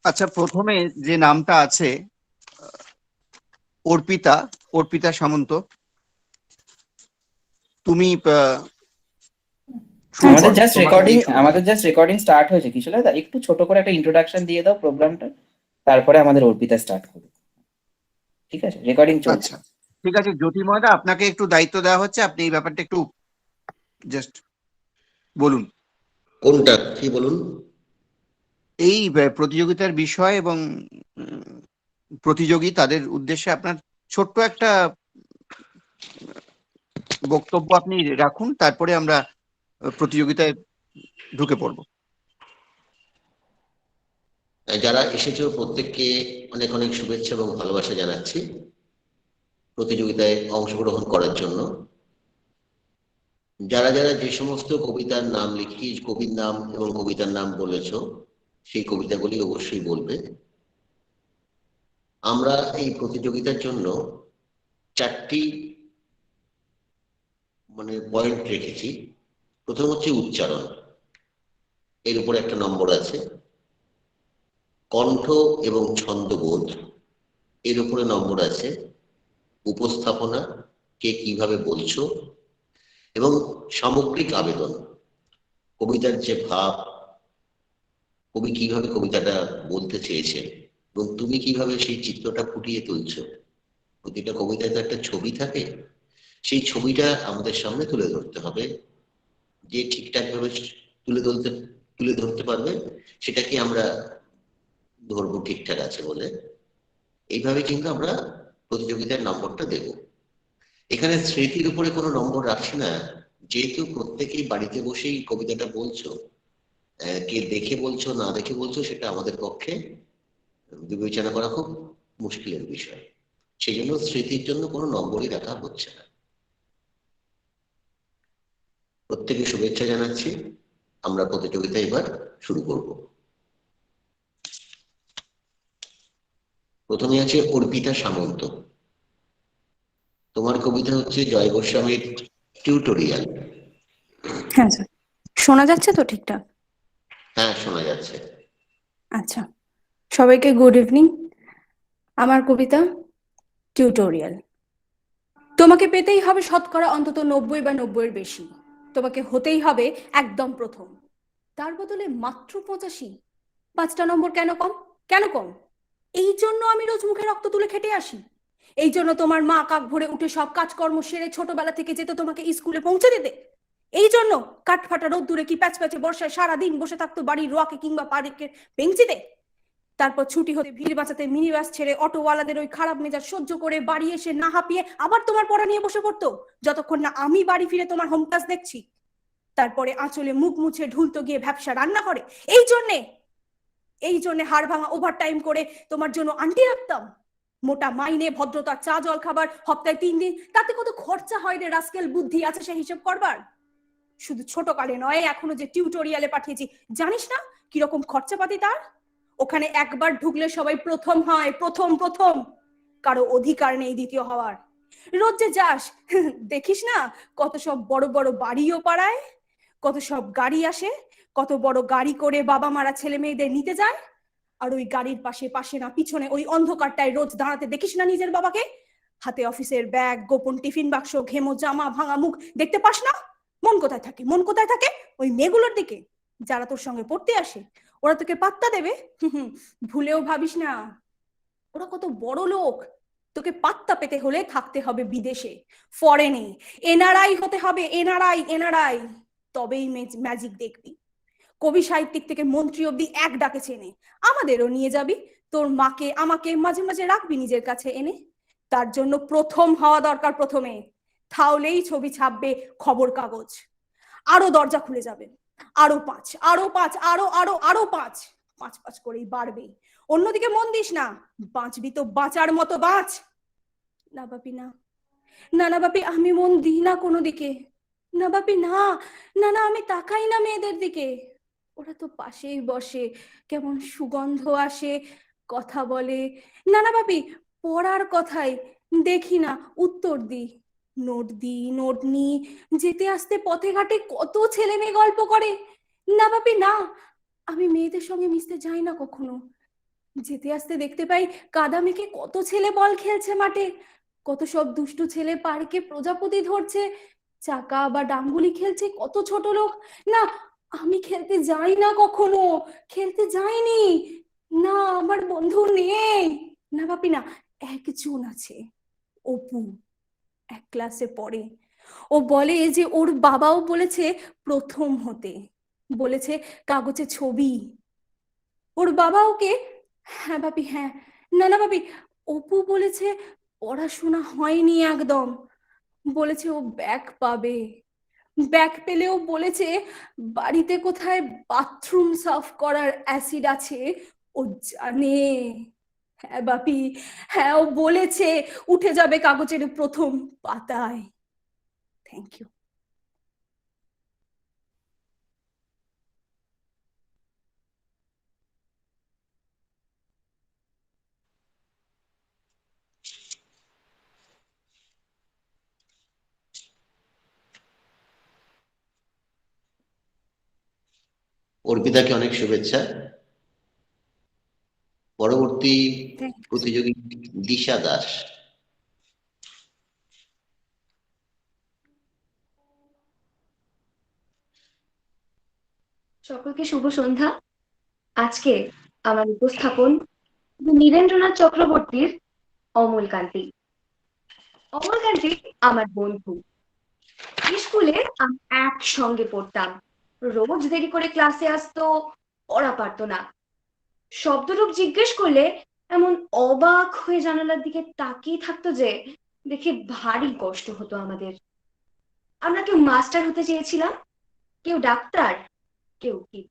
আচ্ছা, প্রথমে যে নামটা আছে অর্পিতা, অর্পিতা সামন্ত, তুমি শুরু আমাদের করো, জাস্ট তোমাকে রেকর্ডিং দিয়ে শুরু করো। আমাদের জাস্ট রেকর্ডিং স্টার্ট হয়েছে কিশোরদা, একটু ছোট করে একটা ইন্ট্রোডাকশন দিয়ে দাও প্রোগ্রামটা, তারপরে আমাদের অর্পিতা স্টার্ট করবে। ঠিক আছে, রেকর্ডিং চলছে। আচ্ছা, ঠিক আছে জ্যোতির্ময়দা, আপনাকে একটু দায়িত্ব দেওয়া হচ্ছে, আপনি এই ব্যাপারটা একটু জাস্ট বলুন। কোনটা কি বলুন? এই প্রতিযোগিতার বিষয় এবং প্রতিযোগী তাদের উদ্দেশ্যে আপনার ছোট্ট একটা বক্তব্য আপনি রাখুন, তারপরে আমরা প্রতিযোগিতায় ঢুকে পড়বো। যারা এসেছো প্রত্যেককে অনেক অনেক শুভেচ্ছা এবং ভালোবাসা জানাচ্ছি প্রতিযোগিতায় অংশগ্রহণ করার জন্য। যারা যারা যে সমস্ত কবিতার নাম কবির নাম এবং কবিতার নাম বলেছো, সেই কবিতাগুলি অবশ্যই বলবে। আমরা এই প্রতিযোগিতার জন্য 4টি পয়েন্ট রেখেছি। প্রথম হচ্ছে উচ্চারণ, এর উপরে একটা নম্বর আছে। কণ্ঠ এবং ছন্দবোধ, এর উপরে নম্বর আছে। উপস্থাপনা, কে কিভাবে বলছো, এবং সামগ্রিক আবেদন, কবিতার যে ভাব, কবি কিভাবে কবিতাটা বলতে চেয়েছে এবং তুমি কিভাবে সেই চিত্রটা ফুটিয়ে তুলছো। প্রতিটা কবিতায় তো একটা ছবি থাকে, সেই ছবিটা আমাদের সামনে তুলে ধরতে হবে। যে ঠিকঠাক ভাবে তুলে ধরতে পারবে সেটাকে আমরা ধরবো ঠিকঠাক আছে বলে। এইভাবে কিন্তু আমরা প্রতিযোগিতার নম্বরটা দেব। এখানে স্মৃতির উপরে কোনো নম্বর রাখছি না, যেহেতু প্রত্যেকেই বাড়িতে বসেই কবিতাটা বলছো, কে দেখে বলছো না দেখে বলছো সেটা আমাদের পক্ষে বিবেচনা করা খুব মুশকিলের বিষয়। সেই জন্য স্মৃতির জন্য কোনো নম্বরই রাখা হচ্ছে না। প্রত্যেকে শুভেচ্ছা জানাচ্ছি। আমরা প্রতিযোগিতা এবার শুরু করব। প্রথমে আছে অর্পিতা সামন্ত। তোমার কবিতা হচ্ছে জয় গোস্বামীর টিউটোরিয়াল। হ্যাঁ স্যার, শোনা যাচ্ছে তো ঠিকঠাক? হ্যাঁ, শোনা যাচ্ছে। আচ্ছা, সবাইকে গুড ইভিনিং। আমার কবিতা টিউটোরিয়াল। তোমাকে পেতেই হবে শতকরা অন্তত 90 বা 90-এর বেশি। তোমাকে হতেই হবে একদম প্রথম। তার বদলে মাত্র 85। 5টা নম্বর কেন কম? কেন কম? এই জন্য আমি রোজ মুখে রক্ত তুলে খেটে আসি। এই জন্য তোমার মা কাক ভরে উঠে সব কাজকর্ম সেরে ছোটবেলা থেকে যেত তোমাকে স্কুলে পৌঁছে দিতে। এই জন্য কাঠফাটা রোদ্দুরে কি প্যাচ প্যাচে বর্ষায় সারাদিন বসে থাকতো বাড়ির রোয়াকে কিংবা পার্কের বেঞ্চিতে। তারপর ছুটি হতে ভিড় বাঁচাতে মিনি বাস ছেড়ে অটোওয়ালাদের ওই খারাপ মেজাজ সহ্য করে বাড়ি এসে না হাঁপিয়ে আবার তোমার পড়া নিয়ে বসে পড়তো, যতক্ষণ না আমি বাড়ি ফিরে তোমার হোম ক্লাস দেখছি। তারপরে আঁচলে মুখ মুছে ঢুলতো গিয়ে ভ্যাবসা রান্না করে। এই জন্যে হাড় ভাঙা ওভার টাইম করে তোমার জন্য আন্টি রাখতাম। মোটা মাইনে, ভদ্রতা, চা জল খাবার, সপ্তাহে 3 দিন, তাতে কত খরচা হয় রে রাস্কেল, বুদ্ধি আছে সে হিসেব করবার? শুধু ছোট কালে নয়, এখনো যে টিউটোরিয়ালে পাঠিয়েছি, জানিস না কিরকম খরচাপাতি তার? ওখানে একবার ঢুকলে সবাই প্রথম হয়, প্রথম প্রথম, কারো অধিকার নেই দ্বিতীয় হওয়ার। রোজ যে যাস, দেখিস না কত সব বড় বড় বাড়িও পাড়ায়, কত সব গাড়ি আসে, কত বড় গাড়ি করে বাবা মারা ছেলে মেয়েদের নিতে যায়। আর ওই গাড়ির পাশে পাশে না পিছনে ওই অন্ধকারটায় রোজ দাঁড়াতে দেখিস না নিজের বাবাকে? হাতে অফিসের ব্যাগ, গোপন টিফিন বাক্স, ঘেমো জামা, ভাঙা মুখ দেখতে পাস না? মন কোথায় থাকে? মন কোথায় থাকে? ওই মেয়েগুলোর দিকে যারা তোর সঙ্গে পড়তে আসে। ওরা তোকে পাত্তা দেবে? ভুলেও ভাবিস না, ওরা কত বড় লোক। তোকে পাত্তা পেতে হলে থাকতে হবে বিদেশে, ফরেনে, এনআরআই হতে হবে, এনআরআই এনআরআই, তবেই ম্যাজিক দেখবি। কবি সাহিত্যিক থেকে মন্ত্রী অব্দি এক ডাকে চেনে। আমাদেরও নিয়ে যাবি, তোর মাকে আমাকে মাঝে মাঝে রাখবি নিজের কাছে এনে। তার জন্য প্রথম হওয়া দরকার প্রথমে, তাহলেই ছবি ছাপবে খবর কাগজ। আরো দরজা খুলে যাবে, আরো 5, আরো 5, আরো আরো আরো 5, 5 করেই বাড়বে। অন্যদিকে মন দিস না, বাঁচবি তো বাঁচার মতো বাঁচ। না বাপি না, না না বাপি, আমি মন দিই না কোনো দিকে। না বাপি না, না না, আমি তাকাই না মেয়েদের দিকে। ওরা তো পাশেই বসে, কেমন সুগন্ধ আসে, কথা বলে। না না বাপি, পড়ার কথাই দেখি না, উত্তর দি, নোট নি, যেতে আসতে পথে ঘাটে কত ছেলে মেয়ে গল্প করে। না বাপি না, আমি মেয়েদের সঙ্গে মিশতে যাই না কখনো। যেতে আসতে দেখতে পাই কাদা মেখে কত ছেলে বল খেলছে মাঠে, কত সব দুষ্টু ছেলে পার্কে প্রজাপতি ধরছে, চাকা বা ডাঙ্গুলি খেলছে কত ছোট লোক। না, আমি খেলতে যাই না, কখনো খেলতে যাইনি। না, আমার বন্ধু নেই। না বাপি না, একজন আছে, অপু, এক ক্লাসে পড়ে। ও বলে যে ওর বাবাও বলেছে প্রথম হতে, বলেছে কাগজে ছবি। ওর বাবা ওকে, হ্যাঁ বাপি হ্যাঁ, না না বাপি, অপু বলেছে পড়াশোনা হয়নি একদম, বলেছে ও ব্যাক পাবে। ব্যাক পেলেও বলেছে বাড়িতে কোথায় বাথরুম সাফ করার অ্যাসিড আছে ও জানে। হ্যাঁ বাপি হ্যাঁ, ও বলেছে উঠে যাবে কাগজের প্রথম পাতায়। Thank you. অর্পিতাকে অনেক শুভেচ্ছা। পরবর্তী থ্যাংক ইউ। প্রতিযোগী দিশা দাস। সকলকে শুভ সন্ধ্যা। আজকে আমার উপস্থাপন নীরেন্দ্রনাথ চক্রবর্তীর অমলকান্তি। অমলকান্তি আমার বন্ধু। স্কুলে আমি একসঙ্গে পড়তাম। রোজ দেরি করে ক্লাসে আসতো, পড়া পারতো না। শব্দরূপ জিজ্ঞেস করলে এমন অবাক হয়ে জানালার দিকে তাকিয়ে থাকতো যে দেখে ভারী কষ্ট হতো আমাদের। আমরা কেউ মাস্টার হতে চেয়েছিলাম, কেউ ডাক্তার, কেউ কি।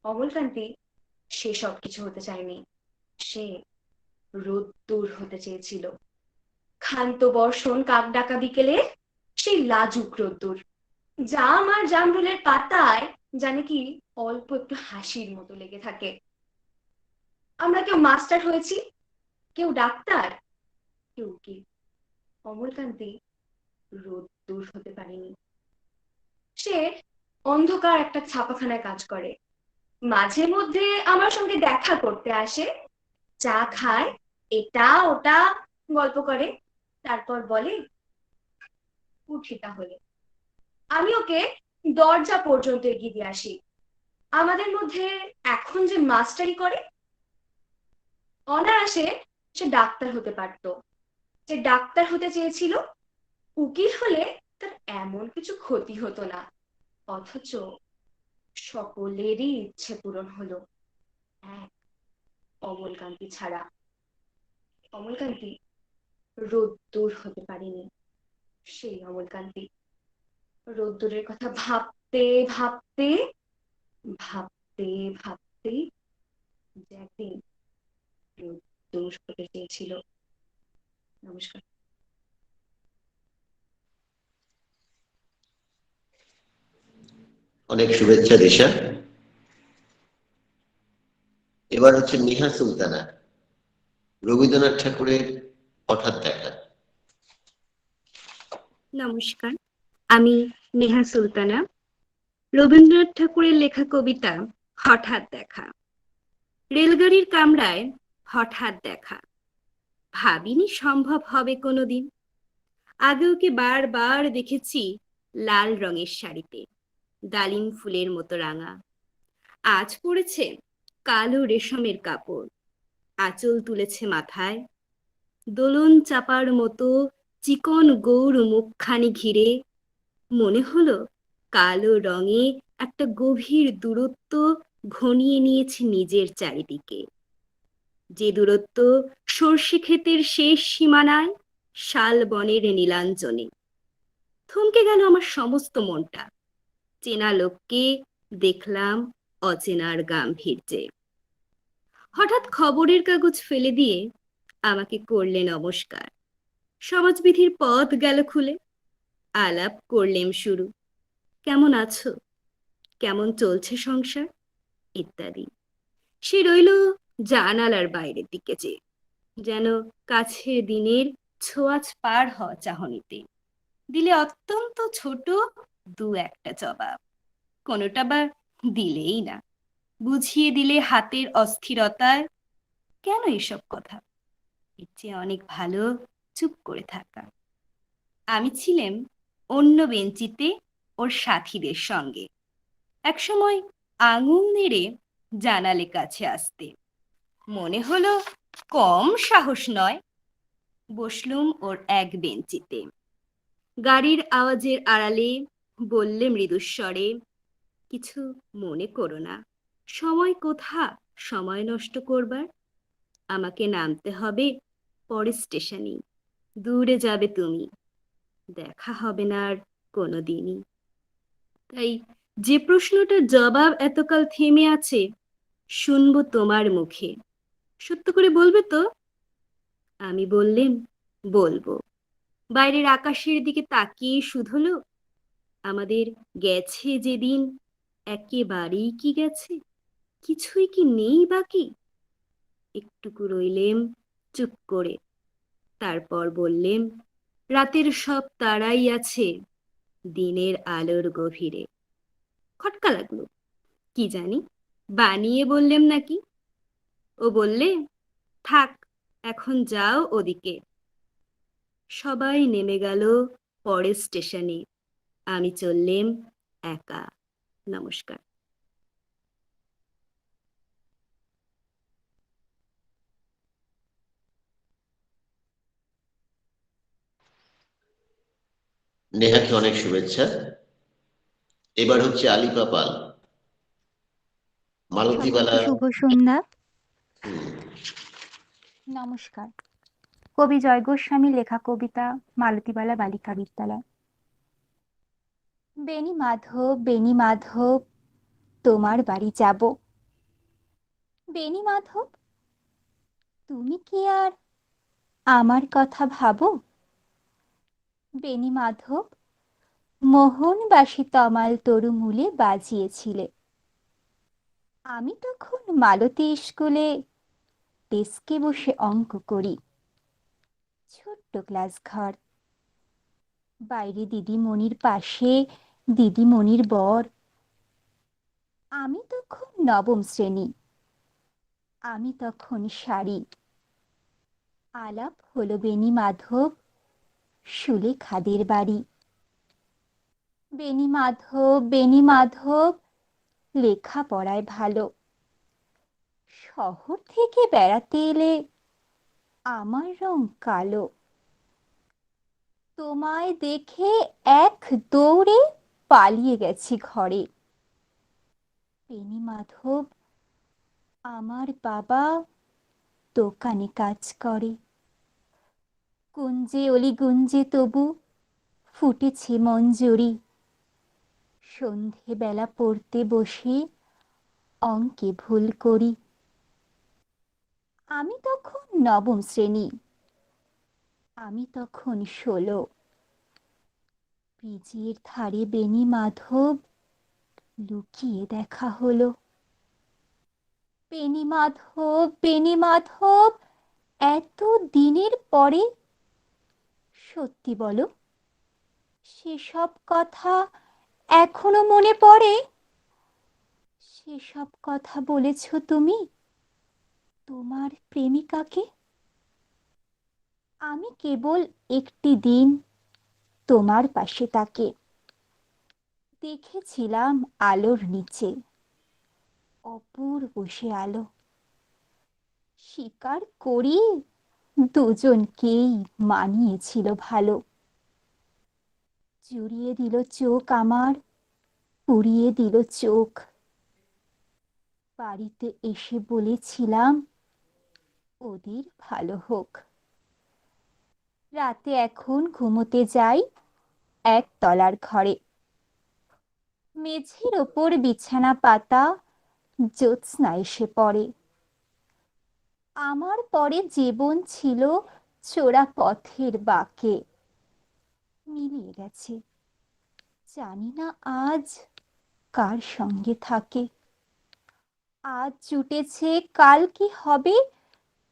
অমলকান্তি সে সব কিছু হতে চায়নি। সে রোদ্দুর হতে চেয়েছিল। ক্ষান্ত বর্ষণ কাক ডাকা বিকেলে সেই লাজুক রোদ্দুর, জাম আর জামরুলের পাতায় জানে কি অল্প একটু হাসির মতো লেগে থাকে। আমরা কেউ মাস্টার হয়েছি, কেউ ডাক্তার, কেউ কি। অমলকান্তি রোদ্দুর হতে পারেনি। সে অন্ধকার একটা ছাপাখানায় কাজ করে। মাঝে মধ্যে আমার সঙ্গে দেখা করতে আসে, চা খায়, এটা ওটা গল্প করে, তারপর বলে উঠি তাহলে। আমি ওকে দরজা পর্যন্ত এগিয়ে দিয়ে আসি। আমাদের মধ্যে এখন যে মাস্টারি করে, অনায়াসে সে ডাক্তার হতে পারতো। যে ডাক্তার হতে চেয়েছিল, উকিল হলে তার এমন কিছু ক্ষতি হতো না। অথচ সকলেরই ইচ্ছে পূরণ হলো, এক অমলকান্তি ছাড়া। অমলকান্তি রোদ্দুর হতে পারেনি। সেই অমলকান্তি রোদ্দুরের কথা ভাবতে ভাবতে ভাবতে ভাবতে যে একদিন রোদ্দুর হতে চেয়েছিল। নমস্কার। অনেক শুভেচ্ছা দিশা। এবার হচ্ছে নেহা সুলতানা, রবীন্দ্রনাথ ঠাকুরের হঠাৎ দেখা। নমস্কার, আমি নেহা সুলতানা। রবীন্দ্রনাথ ঠাকুরের লেখা কবিতা হঠাৎ দেখা। রেলগাড়ির কামরায় হঠাৎ দেখা, ভাবিনি সম্ভব হবে কোনোদিন। আগে ওকে বারবার দেখেছি লাল রঙের শাড়িতে, ডালিম ফুলের মতো রাঙা। আজ পড়েছে কালো রেশমের কাপড়, আঁচল তুলেছে মাথায়। দোলন চাপার মতো চিকন গৌর মুখখানি ঘিরে মনে হলো কালো রঙে একটা গভীর দূরত্ব ঘনিয়ে নিয়েছে নিজের চারিদিকে। যে দূরত্ব সর্ষে ক্ষেতের শেষ সীমানায়, শাল বনের নীলাঞ্জনে। থমকে গেল আমার সমস্ত মনটা। চেনা লোককে দেখলাম অচেনার গাম্ভীর্যে। হঠাৎ খবরের কাগজ ফেলে দিয়ে আমাকে করলে নমস্কার। সমাজবিধির পথ গেল খুলে, আলাপ করলেম শুরু। কেমন আছো, কেমন চলছে সংসার, ইত্যাদি। সে রইল জানালার বাইরের দিকে চেয়ে, যেন কাছের দিনের ছোঁয়াচ পার হওয়া চাহনিতে। দিলে অত্যন্ত ছোট দু একটা জবাব, কোনোটা বা দিলেই না। বুঝিয়ে দিলে হাতের অস্থিরতায়, কেন এসব কথা? এর চেয়ে অনেক ভালো চুপ করে থাকা। আমি ছিলাম অন্য বেঞ্চিতে ওর সাথীদের সঙ্গে। একসময় আঙুল নেড়ে জানালে কাছে আসতে মনে হলো কম সাহস নয়। বসলুম ওর এক বেঞ্চিতে। গাড়ির আওয়াজের আড়ালে বললে মৃদুস্বরে, কিছু মনে করো না, সময় কোথা সময় নষ্ট করবার। আমাকে নামতে হবে পরের স্টেশনেই, দূরে যাবে তুমি, দেখা হবে না আর কোনোদিনই। তাই যে প্রশ্নটার জবাব এতকাল থেমে আছে শুনবো তোমার মুখে, সত্য করে বলবে তো? আমি বললেম, বলবো। বাইরের আকাশের দিকে তাকিয়ে শুধলো, আমাদের গেছে যেদিন একেবারেই কি গেছে, কিছুই কি নেই বাকি। একটুকু রইলেম চুপ করে, তারপর বললেম, রাতের সব তারাই আছে দিনের আলোর গভীরে। খটকা লাগলো, কি জানি বানিয়ে বললেম নাকি। ও বললে, থাক এখন যাও ওদিকে। সবাই নেমে গেল পরের স্টেশনে, আমি চললেম একা। নমস্কার। নেহাকে অনেক শুভেচ্ছা। এবার হচ্ছে আলিপা পাল। মালতীবালা। সবাইকে শুভ সন্ধ্যা। হুম, নমস্কার। কবি জয় গোস্বামী লেখা কবিতা মালতীবালা বালিকা বিদ্যালয়। বেণী মাধব, বেণী মাধব, তোমার বাড়ি যাব। বেণী মাধব, তুমি কি আর আমার কথা ভাবো? বেণী মাধব, মোহনবাসী তমাল তরুমূলে বাজিয়েছিলে। আমি তখন মালতী স্কুলে ডেস্কে বসে অঙ্ক করি। ছোট্ট ক্লাস ঘর, বাইরে দিদিমণির পাশে দিদিমণির বর। আমি তখন নবম শ্রেণী, আমি তখন শাড়ি। আলাপ হলো বেণী মাধব, সুলেখাদের বাড়ি। বেণী মাধব, বেণী মাধব, লেখাপড়ায় ভালো। শহর থেকে বেড়াতে এলে আমার রং কালো। তোমায় দেখে এক দৌড়ে পালিয়ে গেছি ঘরে। বেণী মাধব, আমার বাবা দোকানে কাজ করে। কুঞ্জে অলিগুঞ্জে তবু ফুটেছে মঞ্জুরি। সন্ধেবেলা পড়তে বসে অঙ্কে ভুল করি। আমি তখন নবম শ্রেণী, আমি তখন 16। ব্রিজের ধারে বেণী মাধব, লুকিয়ে দেখা হলো। বেণী মাধব, বেণী মাধব, এত দিনের পরে সত্যি বলো, সেসব কথা এখনো মনে পড়ে? সেসব কথা বলেছ তুমি তোমার প্রেমিকাকে? আমি কেবল একটি দিন তোমার পাশে তাকে দেখেছিলাম আলোর নিচে, অপূর্ব সে আলো। স্বীকার করি দুজনকেই মানিয়েছিল ভালো। জুড়িয়ে দিল চোখ আমার, পুড়িয়ে দিল চোখ। বাড়িতে এসে বলেছিলাম ওদের ভালো হোক। রাতে এখন ঘুমোতে যাই একতলার ঘরে। মেঝের ওপর বিছানা পাতা, জ্যোৎস্না এসে পড়ে। আমার পরে জীবন ছিল চোরা পথের বাঁকে, মিলিয়ে গেছে। জানি না আজ কার সঙ্গে থাকে। আজ জুটেছে, কাল কি হবে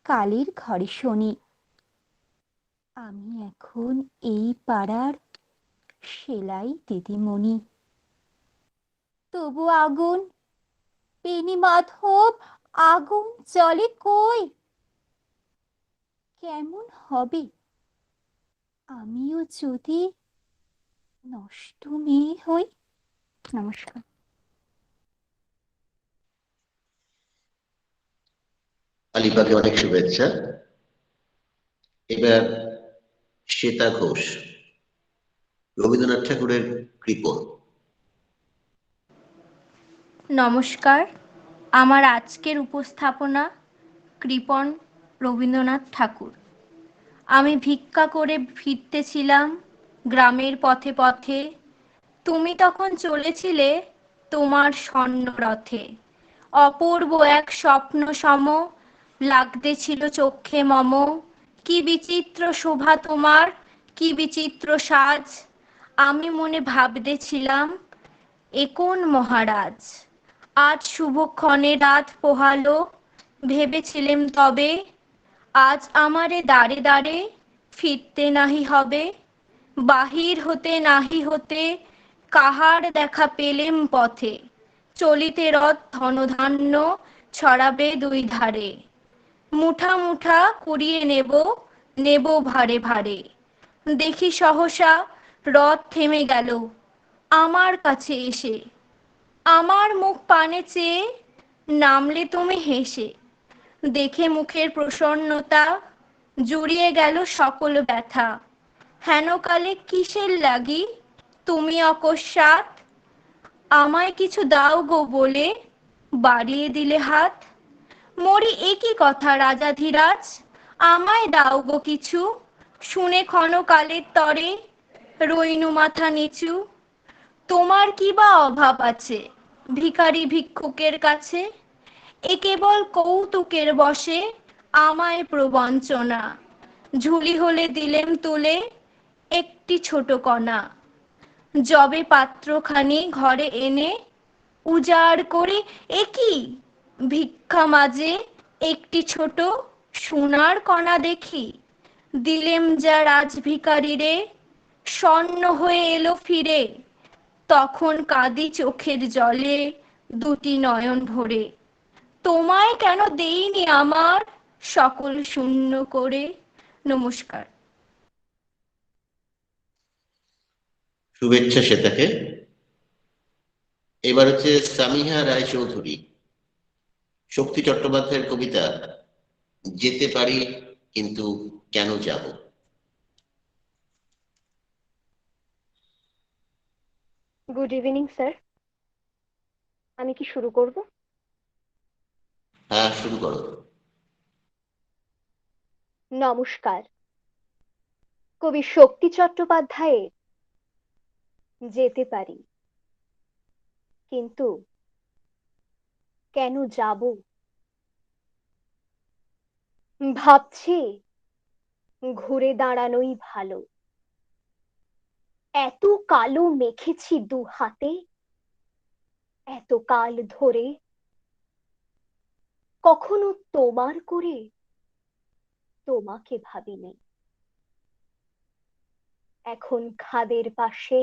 কালের ঘরে শনি। আমি এখন এই পাড়ার সেলাই দিদিমণি। তবু আগুন, বেণী মাধব, আগুন জ্বলে কই? কেমন হবে আমিও যদি নষ্ট মেয়ে হই? নমস্কার। আলিপাকে অনেক শুভেচ্ছা। এবার শ্বেতা ঘোষ, রবীন্দ্রনাথ ঠাকুরের কৃপণ। নমস্কার, আমার আজকের উপস্থাপনা কৃপণ রবীন্দ্রনাথ ঠাকুর। আমি ভিক্ষা করে ফিরতেছিলাম গ্রামের পথে পথে, তুমি তখন চলেছিলে তোমার স্বর্ণরথে। অপূর্ব এক স্বপ্ন সম লাগতেছিল চক্ষে মম, কি বিচিত্র শোভা তোমার, কি বিচিত্র সাজ। আমি মনে ভাবতেছিলাম এ কোন মহারাজ। আজ শুভক্ষণে রাত পোহালো, ভেবেছিলেম তবে আজ আমারে দ্বারে দ্বারে ফিরতে নাহি হবে। বাহির হতে নাহি হতে কাহার দেখা পেলেম পথে, চলিতে রথ ধনধান্য ছড়াবে দুই ধারে। মুঠা মুঠা কুড়িয়ে নেব, নেব ভারে ভারে। দেখি সহসা রথ থেমে গেল আমার কাছে এসে, আমার মুখ পানে চেয়ে নামলে তুমি হেসে। দেখে মুখের প্রসন্নতা জুড়িয়ে গেল সকল ব্যথা। হেনকালে কিসের লাগি তুমি অকস্মাৎ আমায় কিছু দাও গো বলে বাড়িয়ে দিলে হাত। মরি একই কথা রাজাধিরাজ, আমায় দাও গো কিছু, শুনে ক্ষণকালের তরে রইনু মাথা নিচু। তোমার কি বা অভাব আছে ভিখারি ভিক্ষুকের কাছে, এ কেবল কৌতুকের বশে আমায় প্রবঞ্চনা। ঝুলি হলে দিলেম তুলে একটি ছোট কণা, যবে পাত্রখানি ঘরে এনে উজাড় করে, এ কি ভিক্ষা মাঝে একটি ছোট সোনার কণা দেখি। দিলেম যা রাজভিখারিরে, স্বর্ণ হয়ে এলো ফিরে। তখন কাঁদি চোখের জলে দুটি নয়ন ভরে, তোমায় কেন দেইনি আমার সকল শূন্য করে। নমস্কার। শুভেচ্ছা শ্বেতাকে। এবার হচ্ছে সামিহা রায়চৌধুরী, শক্তি চট্টোপাধ্যায়ের কবিতা যেতে পারি কিন্তু কেন যাব। গুড ইভিনিং স্যার, আমি কি শুরু করব? হ্যাঁ, শুরু করো। নমস্কার। কবি শক্তি চট্টোপাধ্যায়ের যেতে পারি কিন্তু কেন যাব। ভাবছি ঘুরে দাঁড়ানোই ভালো। এত কালো মেখেছি দু হাতে, এত কাল ধরে কখনো তোমার করে তোমাকে ভাবিনি। এখন খাদের পাশে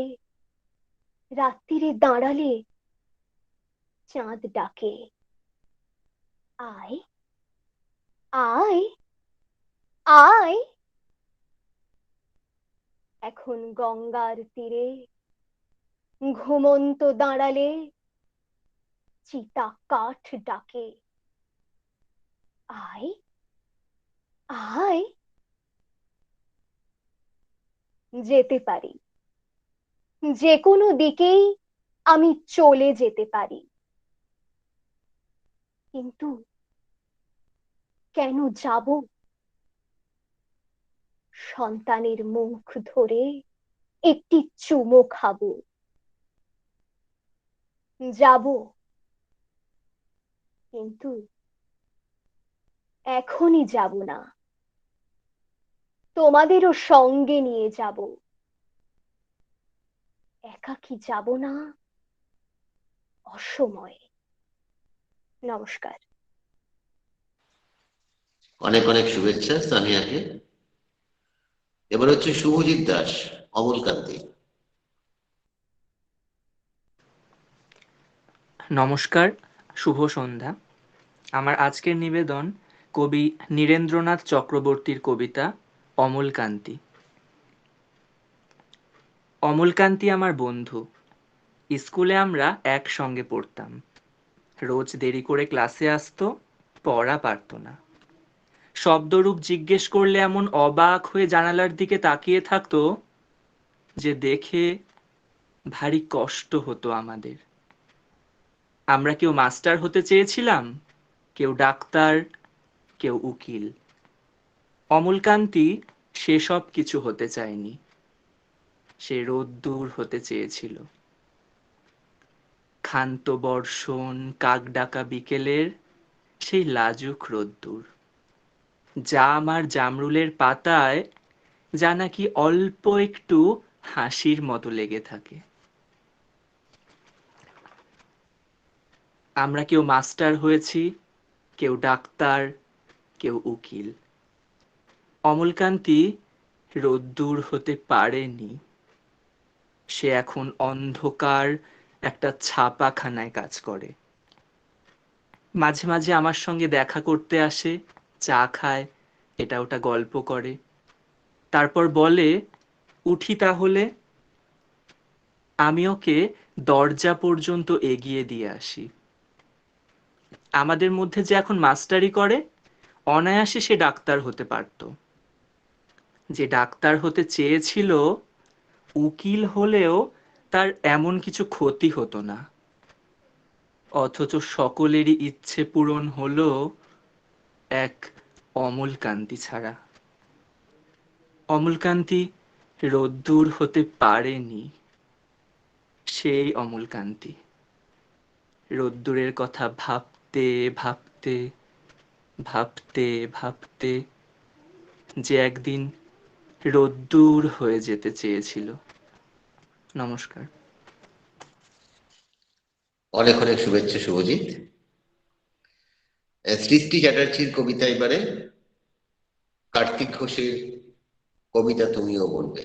রাত্রিরে দাঁড়ালে চাঁদ ডাকে, আয় আয় আয়। এখন গঙ্গার তীরে ঘুমন্ত দাঁড়ালে চিতা কাঠ ডাকে, আয় আয়। যেতে পারি, যে কোনো দিকেই আমি চলে যেতে পারি, কিন্তু কেন যাব। সন্তানের মুখ ধরে একটি চুমো খাবো, যাব কিন্তু এখনই যাব না। তোমাদেরও সঙ্গে নিয়ে যাব, একাকী যাব না অসময়ে। নমস্কার। অনেক অনেক শুভেচ্ছা সামিয়াকে। এবার হচ্ছে শুভজিৎ দাস, অমলকান্তি। নমস্কার, শুভ সন্ধ্যা। আমার আজকের নিবেদন কবি নীরেন্দ্রনাথ চক্রবর্তীর কবিতা অমলকান্তি। অমলকান্তি আমার বন্ধু। স্কুলে আমরা একসঙ্গে পড়তাম। রোজ দেরি করে ক্লাসে আসতো, পড়া পারতো না। শব্দরূপ জিজ্ঞেস করলে এমন অবাক হয়ে জানালার দিকে তাকিয়ে থাকতো যে দেখে ভারী কষ্ট হতো আমাদের। আমরা কেউ মাস্টার হতে চেয়েছিলাম, কেউ ডাক্তার, কেউ উকিল। অমলকান্তি সেসব কিছু হতে চায়নি। সে রোদ্দুর হতে চেয়েছিল। ক্ষান্ত বর্ষণ, কাকডাকা বিকেলের সেই লাজুক রোদ্দুর, জাম আর জামরুলের পাতায় যা নাকি অল্প একটু হাসির মতো লেগে থাকে। আমরা কেউ মাস্টার হয়েছি, কেউ ডাক্তার, কেউ উকিল। অমলকান্তি রোদ্দুর হতে পারেনি। সে এখন অন্ধকার একটা ছাপাখানায় কাজ করে। মাঝে মাঝে আমার সঙ্গে দেখা করতে আসে, চা খায়, এটা ওটা গল্প করে। তারপর বলে, উঠি তাহলে। আমি ওকে দরজা পর্যন্ত এগিয়ে দিয়ে আসি। আমাদের মধ্যে যে এখন মাস্টারি করে, অনায়াসে সে ডাক্তার হতে পারত। যে ডাক্তার হতে চেয়েছিল, উকিল হলেও তার এমন কিছু ক্ষতি হতো না। অথচ সকলেরই ইচ্ছে পূরণ হলো এক অমলকান্তি ছাড়া। অমলকান্তি রোদ্দুর হতে পারেনি। সেই অমলকান্তি রোদ্দুরের কথা ভাবতে ভাবতে ভাবতে ভাবতে যে একদিন রোদ্দুর হয়ে যেতে চেয়েছিল। নমস্কার। অনেক অনেক শুভেচ্ছা শুভজিৎ। সৃষ্টি চ্যাটার্জির কবিতা এবারে, কার্তিক ঘোষের কবিতা তুমিও বলবে।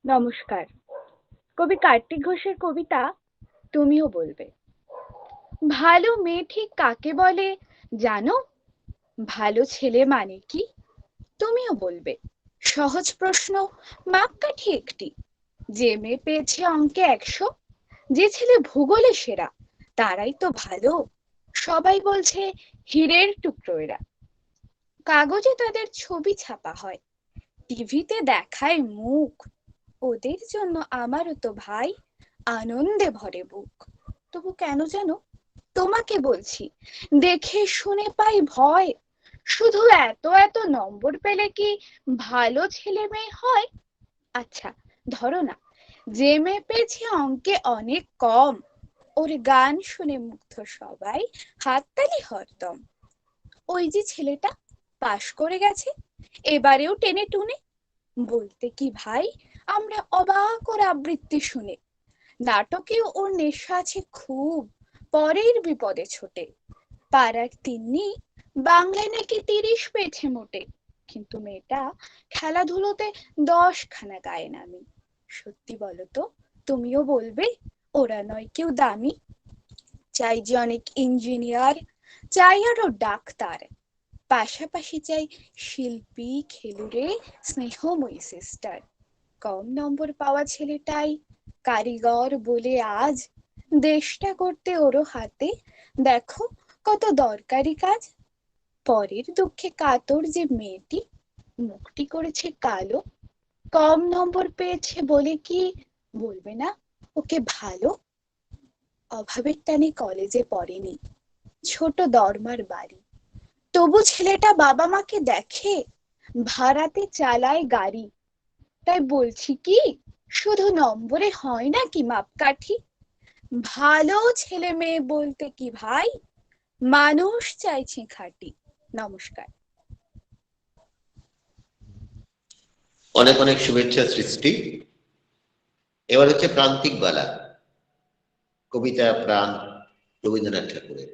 নমস্কার। কবি কার্তিক ঘোষের কবিতা তুমিও বলবে। ভালো মেয়ে ঠিক কাকে বলে জানো? ভালো ছেলে মানে কি তুমিও বলবে। সহজ প্রশ্ন, মাপকাঠি একটি। যে মেয়ে পেয়েছে অঙ্কে 100, যে ছেলে ভূগোলে সেরা, তারাই তো ভালো। সবাই বলছে হীরের টুকরো এরা। কাগজে তাদের ছবি ছাপা হয়, টিভিতে দেখায় মুখ। ওদের জন্য আমারও তো ভাই আনন্দে ভরে বুক। তবু কেন যেন তোমাকে বলছি, দেখে শুনে পাই ভয়। শুধু এত এত নম্বর পেলে কি ভালো ছেলে মেয়ে হয়? আচ্ছা ধরো না, যে মেয়ে পেয়েছে অঙ্কে অনেক কম, ওর গান শুনে মুগ্ধ সবাই, হাততালি হরদম। ওই যে ছেলেটা পাশ করে গেছে এবারেও টেনে টুনে, বলতে কি ভাই আমরা অবাক ওর আবৃত্তি শুনে। নাটকেও ওর নেশা আছে খুব, পরের বিপদে ছোটে। পাড়ার তিন্নি বাংলায় নাকি 30 পেয়েছে মোটে, কিন্তু মেয়েটা খেলাধুলোতে 10 খানা গায়ে নামি। সত্যি বলো তো, তুমিও বলবে ওরা নয় কেউ দামি? চাই যে অনেক ইঞ্জিনিয়ার, চাই আরো ডাক্তার, পাশাপাশি চাই শিল্পী, খেলুড়ে, স্নেহময়ী সিস্টার। কম নম্বর পাওয়া ছেলেটাই কারিগর বলে আজ দেশটা করতে ওরও হাতে দেখো কত দরকারি কাজ। পরের দুঃখে কাতর যে মেয়েটি মুখটি করেছে কালো, কম নম্বর পেয়েছে বলে কি বলবে না ওকে ভালো? অভাবের টানে কলেজে পড়েনি, ছোট দরমার বাড়ি, তবু ছেলেটা বাবা মাকে দেখে, ভাড়াতে চালায় গাড়ি। তাই বলছি কি, শুধু নম্বরে হয় না কি মাপকাঠি? ভালো ছেলে মেয়ে বলতে কি ভাই মানুষ চাইছে খাঁটি। নমস্কার। অনেক অনেক শুভেচ্ছা সৃষ্টি। এবার হচ্ছে প্রান্তিক বালা, কবিতা প্রাণ রবীন্দ্রনাথ ঠাকুরের।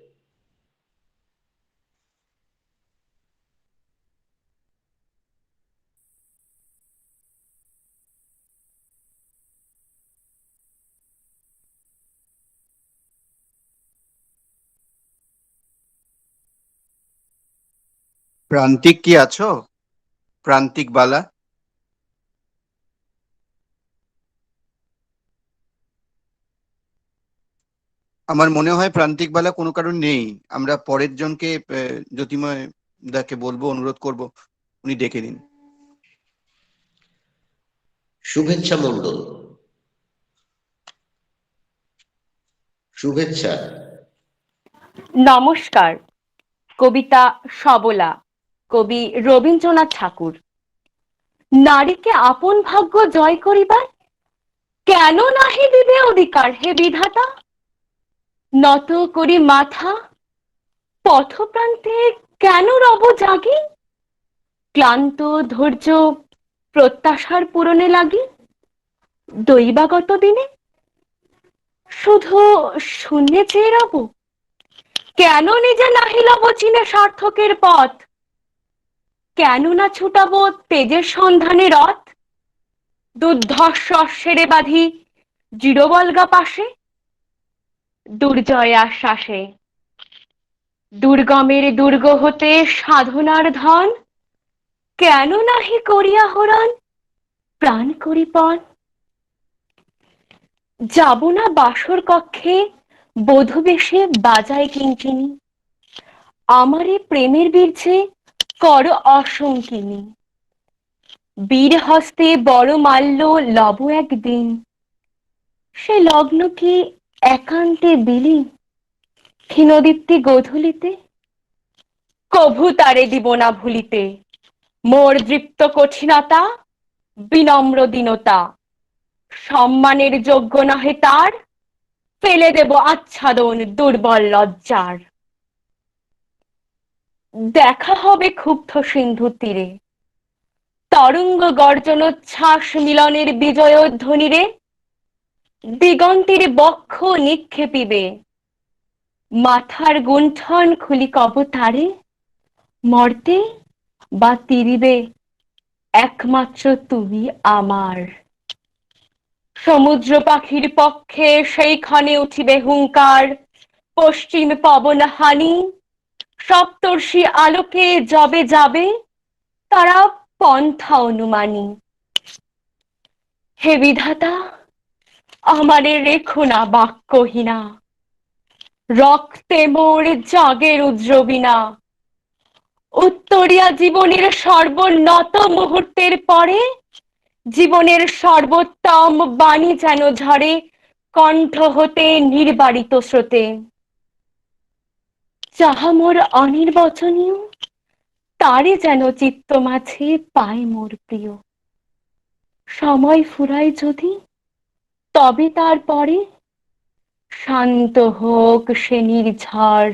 প্রান্তিক কি আছো? প্রান্তিক বালা? আমার মনে হয় প্রান্তিক বালা কোনো কারণ নেই। আমরা পরের জনকে জ্যোতিময় দাকে বলবো, অনুরোধ করব, উনি ডেকে নিন। শুভেচ্ছা মণ্ডল। শুভেচ্ছা। নমস্কার। কবিতা সবলা, কবি রবীন্দ্রনাথ ঠাকুর। নারীকে আপন ভাগ্য জয় করিবার কেন নাহি দিবে অধিকার হে বিধাতা? নত করি মাথা পথপ্রান্তে কেন রব জাগি? ক্লান্ত ধৈর্য প্রত্যাশার পূরণে লাগি দৈবাগত দিনে শুধু শূন্যে চেয়ে রব? কেন নিজে নাহি লব চিনে সার্থকের পথ? কেন না ছুটাবো তেজের সন্ধানে রথ? দুর্ধর্ষ অশ্বেরে বাঁধি জিরবলগা পাশে দুর্জয় আশ্বাসে দুর্গমের দুর্গ হতে সাধনার ধন কেন নাহি করিয়া হরণ প্রাণ করি পণ? যাব না বাসর কক্ষে বধূ বেশে বাজায় কিঙ্কিনি আমারে প্রেমের বীর্যে কর অসংকিনী বীর হস্তে বড় মাল্য লব একদিন সে লগ্ন কি একান্তে বিলি ক্ষীণদীপ্তি গোধূলিতে কভু তারে দিব না ভুলিতে মোর দৃপ্ত কঠিনতা বিনম্র দীনতা সম্মানের যোগ্য নহে তার ফেলে দেব আচ্ছাদন দুর্বল লজ্জার। দেখা হবে ক্ষুব্ধ সিন্ধু তীরে তরঙ্গ গর্জনোচ্ছ্বাস মিলনের বিজয় ধ্বনিরে দিগন্তের বক্ষ নিক্ষেপিবে মাথার গুণ্ঠন খুলি কবতারে মর্তে বা তিরিবে একমাত্র তুমি আমার। সমুদ্র পাখির পক্ষে সেইখানে উঠিবে হুঙ্কার পশ্চিম পবন হানি সপ্তর্ষি আলোকে যবে যাবে তারা পন্থা অনুমানী। হে বিধাতা আমারে রেখো না বাক্যহীনা রক্তে মোর জাগের উদ্রবিনা উত্তরিয়া জীবনের সর্বনত মুহূর্তের পরে জীবনের সর্বোত্তম বাণী যেন ঝরে কণ্ঠ হতে নির্বারিত স্রোতে যাহা মোর অনির্বচনীয় তারে যেন চিত্ত মাঝে পায় মোর প্রিয়। সময় ফুরায় যদি তবে তারপরে শান্ত হোক সে নির্ঝর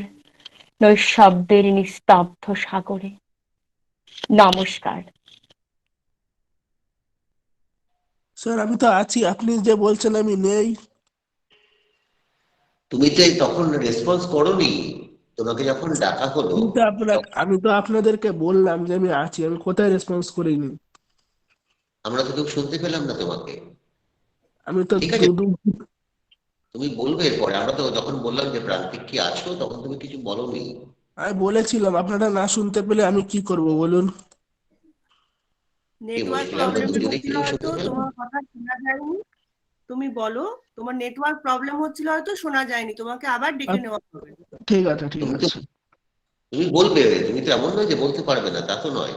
নৈশব্দের নিস্তব্ধ সাগরে। নমস্কার। স্যার আমি তো আছি, আপনি যে বলছেন আমি নেই। তুমি তো তখন রেসপন্স করোনি, তোমাকে যখন ডাকা হলো। আমি তো আপনাদেরকে বললাম যে আমি আছি, আমি কোথায় রেসপন্স করিনি? আমরা তো কেউ শুনতে পেলাম না তোমাকে। আমি তো ঠিক আছে, তুমি বলবে এরপরে। আমরা তো যখন বললাম যে প্রান্তিক কি আছো তখন তুমি কিছু বলোনি। আমি বলেছিলাম, আপনারা না শুনতে পেলে আমি কি করব বলুন? নেটওয়ার্ক প্রবলেম হচ্ছিল হয়তো, তোমার কথা শোনা যায়নি। তুমি বলো, তোমার নেটওয়ার্ক প্রবলেম হচ্ছিল হয়তো, শোনা যায়নি, তোমাকে আবার ডেকে নেওয়া হবে। ঠিক আছে, ঠিক আছে। তুমি বলবে, তুমি তো এমন নয় যে বলতে পারবে না, তা তো নয়।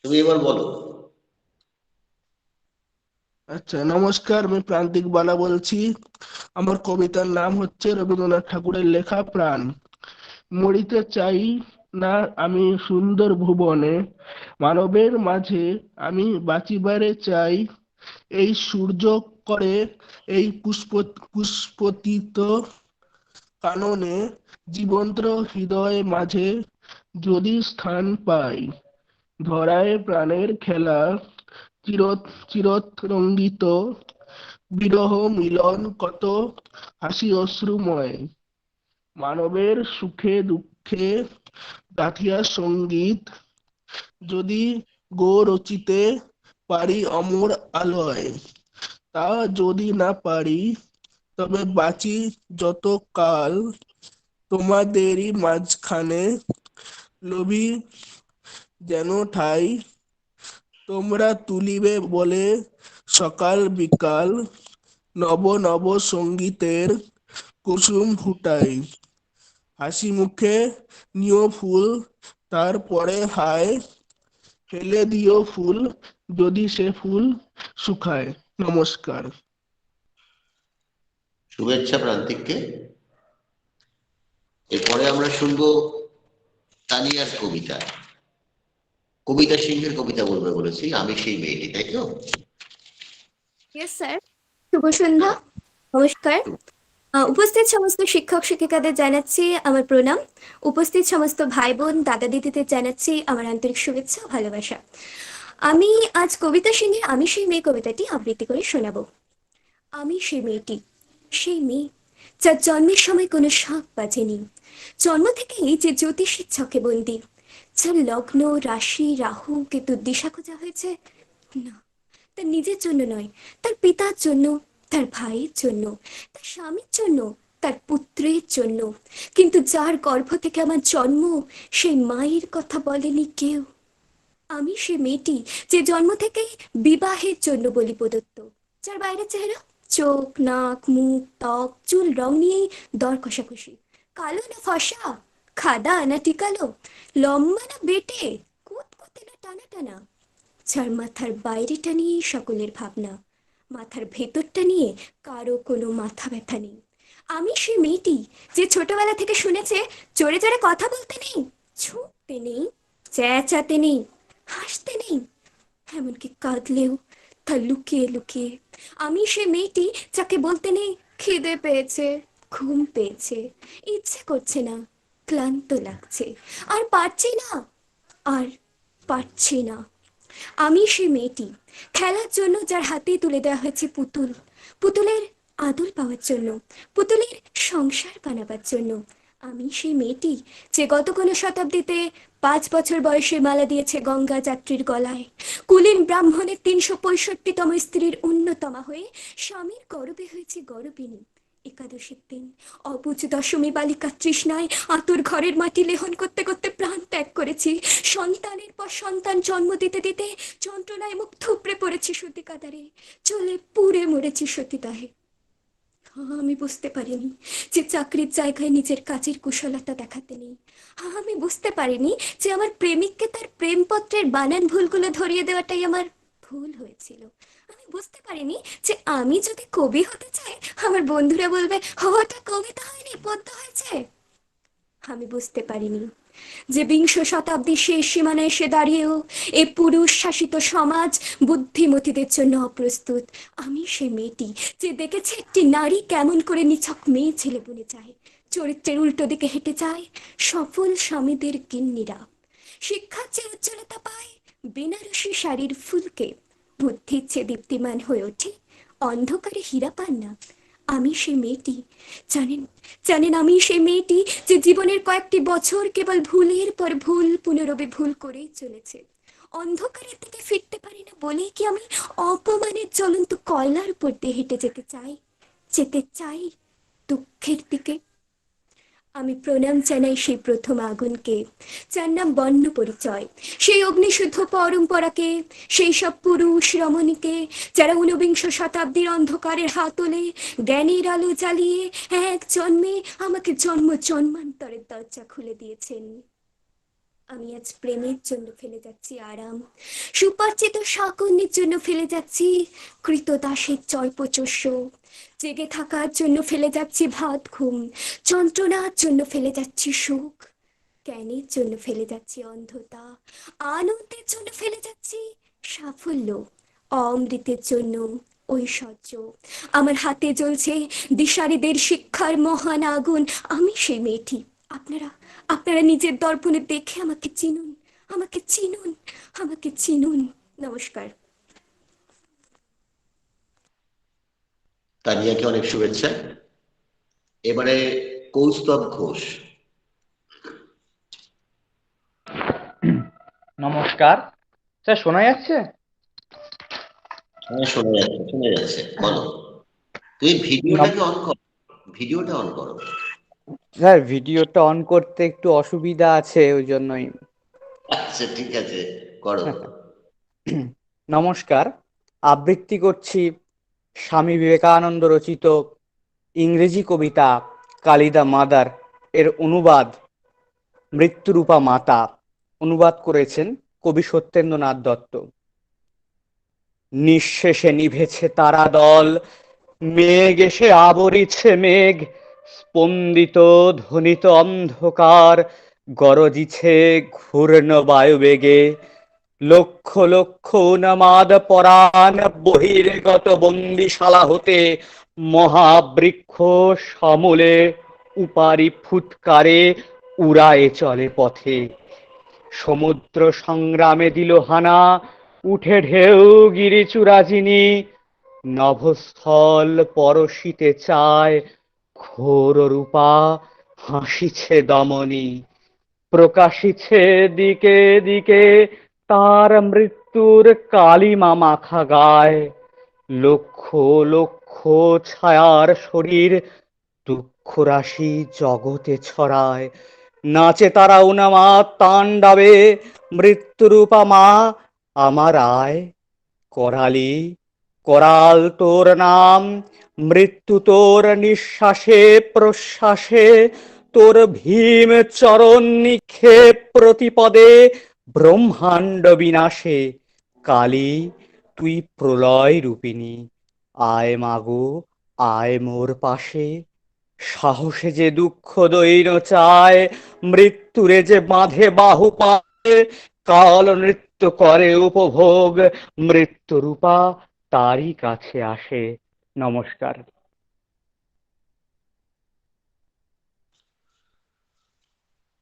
তুমি এবার বলো। আচ্ছা, নমস্কার, আমি প্রান্তিক বালা বলছি। আমার কবিতার নাম হচ্ছে রবীন্দ্রনাথ ঠাকুরের লেখা প্রাণ। মরিতে চাই না আমি সুন্দর ভুবনে, মানবের মাঝে আমি বাঁচিবারে চাই। এই সূর্য করে এই পুষ্পতিত কাননে, জীবন্ত হৃদয় মাঝে যদি স্থান পাই। ধরায় প্রাণের খেলা চিরতরঙ্গিত, বিরহ মিলন কত হাসি অশ্রুময়। মানবের সুখে দুঃখে গাথিয়া সঙ্গীত, যদি গো রচিতে পারি অমর আলয়। তা যদি না পারি তবে বাঁচি যত কাল, তোমাদেরই মাঝখানে লোভী যেন ঠাই, তোমরা তুলিবে বলে সকাল বিকাল, নব নব সঙ্গীতের কুসুম ফুটাই। হাসি মুখে নিও ফুল, তারপরে হায়, ফেলে দিও ফুল যদি সে ফুল শুকায়। নমস্কার। শুভেচ্ছা প্রান্তিককে। এরপরে আমরা শুনবো তানিয়ার কবিতা। কবিতা সিংহের কবিতা বলবে বলেছি, আমি সেই মেয়েটি, তাই তো? Yes sir. শুভ সন্ধ্যা, নমস্কার। উপস্থিত সমস্ত শিক্ষক শিক্ষিকাদের জানাচ্ছি আমার প্রণাম। উপস্থিত সমস্ত ভাই বোন দাদা দিদিদের জানাচ্ছি আমার আন্তরিক শুভেচ্ছা ও ভালোবাসা। আমি আজ কবিতা সিংহে আমি সেই মেয়ে কবিতাটি আবৃত্তি করে শোনাবো। আমি সেই মেয়েটি, সেই মেয়ে যার জন্মের সময় কোনো শাঁখ বাজেনি, জন্ম থেকেই যে জ্যোতিষীর ছকে বন্দি, যার লগ্ন রাশি রাহু কেতু দিশা খোঁজা হয়েছে না, তার নিজের জন্য নয়, তার পিতার জন্য, তার ভাইয়ের জন্য, তার স্বামীর জন্য, তার পুত্রের জন্য। কিন্তু যার গর্ভ থেকে আমার জন্ম, সেই মায়ের কথা বলেনি কেউ। আমি সে মেয়েটি যে জন্ম থেকেই বিবাহের জন্য বলি প্রদত্ত, যার বাইরের চেহারা চোখ নাক মুখ ত্বক চুল রং নিয়েই দর কষাকষি, কালো না ফর্সা, খাদা না টিকালো, লম্বা না বেটে, কুতকুতে না টানা টানা, যার মাথার বাইরেটা নিয়ে সকলের ভাবনা, মাথার ভেতরটা নিয়ে কারো কোনো মাথা ব্যথা নেই। আমি সেই মেয়েটি যে ছোটবেলা থেকে শুনেছে জোরে জোরে কথা বলতে নেই, ছুটতে নেই, চেঁচাতে নেই, হাসতে নেই, এমনকি কাঁদলেও তা লুকিয়ে লুকিয়ে। আমি সেই মেয়েটি যাকে বলতে নেই খিদে পেয়েছে, ঘুম পেয়েছে, ইচ্ছে করছে না, ক্লান্ত লাগছে, আর পারছি না, আর পারছি না। আমি সেই মেয়েটি খেলার জন্য যার হাতে তুলে দেওয়া হয়েছে পুতুল, পুতুলের আদর পাওয়ার জন্য, পুতুলের সংসার বানাবার জন্য। আমি সেই মেয়েটি যে গত কোনো শতাব্দীতে 5 বছর বয়সে মালা দিয়েছে গঙ্গা যাত্রীর গলায়, কুলীন ব্রাহ্মণের 365তম স্ত্রীর অন্যতমা হয়ে স্বামীর গর্বে হয়েছে গর্বিণী। একাদশীর দিন অবুঝ দশমী বালিকা তৃষ্ণায় আতুর ঘরের মাটি লেহন করতে করতে প্রাণ ত্যাগ করেছি। সন্তানের পর সন্তান জন্ম দিতে দিতে যন্ত্রণায় মুখ থুবড়ে পড়েছি সতী কাতারে, চলে পুড়ে মরেছি সতীদাহে। আমি বুঝতে পারিনি যে চাকরির জায়গায় নিজের কাজের কুশলতা দেখাতে নেই। আমি বুঝতে পারিনি যে আমার প্রেমিককে তার প্রেমপত্রের বানান ভুলগুলো ধরিয়ে দেওয়াটাই আমার ভুল হয়েছিল। আমি বুঝতে পারিনি যে আমি যদি কবি হতে চাই আমার বন্ধুরা বলবে ওটা কবিতা হয়নি, পদ্য হয়েছে। আমি বুঝতে পারিনি যে 20 শতাব্দীর শেষ সীমানায় এসে দাঁড়িয়েও এ পুরুষ শাসিত সমাজ বুদ্ধিমতীদের জন্য অপ্রস্তুত। আমি সে মেয়েটি যে দেখেছে একটি নারী কেমন করে নিছক মেয়ে ছেলে বনে যায়, চরিত্রের উল্টো দিকে হেঁটে যায় সফল স্বামীদের গিন্নিরা, শিক্ষার চেয়ে উজ্জ্বলতা পায় বেনারসি শাড়ির ফুলকে, বুদ্ধির চেয়ে দীপ্তিমান হয়ে ওঠে অন্ধকারে হীরা পান না। আমি সেই মেয়েটি, জানেন জানেন আমি সেই মেয়েটি যে জীবনের কয়েকটি বছর কেবল ভুলের পর ভুল পুনরবে ভুল করেই চলেছে। অন্ধকারের দিকে ফিরতে পারি না বলেই কি আমি অপমানের জ্বলন্ত কয়লার উপর দিয়ে হেঁটে যেতে চাই দুঃখের দিকে। আমি প্রণাম জানাই সেই প্রথম আগুনকে, যার নাম বর্ণ পরিচয়, সেই অগ্নিশুদ্ধ পরম্পরাকে, সেই সব পুরুষ রমণীকে যারা 19 শতাব্দীর অন্ধকারের হাতলে জ্ঞানের আলো জ্বালিয়ে এক জন্মে আমাকে জন্ম জন্মান্তরের দরজা খুলে দিয়েছেন। আমি আজ প্রেমের জন্য ফেলে যাচ্ছি আরাম, সুপরিচিত শাকন্যের জন্য ফেলে যাচ্ছি কৃতদাসের চর্পচস্য, জেগে থাকার জন্য ফেলে যাচ্ছি ভাত ঘুম, যন্ত্রণার জন্য ফেলে যাচ্ছি সুখ, জ্ঞানের জন্য ফেলে যাচ্ছি অন্ধতা, আনন্দের জন্য ফেলে যাচ্ছি সাফল্য, অমৃতের জন্য ঐশ্বর্য। আমার হাতে জ্বলছে দিশারীদের শিক্ষার মহান আগুন। আমি সেই মেয়েটি। আপনারা নিজের দর্পণে দেখে আমাকে চিনুন, আমাকে চিনুন, আমাকে চিনুন। নমস্কার। তানিয়াকে অনেক শুভেচ্ছা। এবারে কৌস্তব ঘোষ। নমস্কার স্যার, শোনা যাচ্ছে? হ্যাঁ, শোনা যাচ্ছে। বলো, তুমি ভিডিওটাকে অন করো, ভিডিওটা অন করো। স্যার ভিডিওটা অন করতে একটু অসুবিধা আছে ওই জন্যই। আচ্ছা ঠিক আছে, করো। নমস্কার, আবৃত্তি করছি স্বামী বিবেকানন্দ রচিত ইংরেজি কবিতা কালী দ্য মাদার এর অনুবাদ মৃত্যুরূপা মাতা। অনুবাদ করেছেন কবি সত্যেন্দ্রনাথ দত্ত। নিঃশেষে নিভেছে তারা দল, মেঘ এসে আবরিছে মেঘ, স্পন্দিত ধ্বনিত অন্ধকার, গরজিছে ঘূর্ণ বায়ুবেগে। লক্ষ লক্ষ উন্মাদ পরাণ বহির্গত বন্দিশালা হতে মহাবৃক্ষ সমূলে উপারি ফুৎকারে উড়ায়ে চলে পথে। সমুদ্র সংগ্রামে দিল হানা, উঠে ঢেউ গিরিচূড়াজিনি, নভস্থল পরশিতে চায় ঘোর রূপা হাসিছে দমনী। প্রকাশিছে দিকে দিকে তার মৃত্যুর কালিমা মাখা গায়, লক্ষ লক্ষ ছায়ার শরীর দুঃখ রাশি জগতে ছড়ায়। নাচে তারা উন্মাদ তাণ্ডবে, মৃত্যুরূপা মা আমার আয়। করালি করাল তোর নাম, মৃত্যু তোর নিঃশ্বাসে প্রশ্বাসে, তোর ভীম চরণ নিক্ষেপ প্রতিপদে ব্রহ্মাণ্ড বিনাশে। কালী তুই প্রলয় রূপিণী, আয় মাগো আয় মোর পাশে। সাহসে যে দুঃখ দৈন চায়, মৃত্যুরে যে বাঁধে বাহু পায়, কাল নৃত্য করে উপভোগ, মৃত্যুরূপা তারই কাছে আসে। নমস্কার।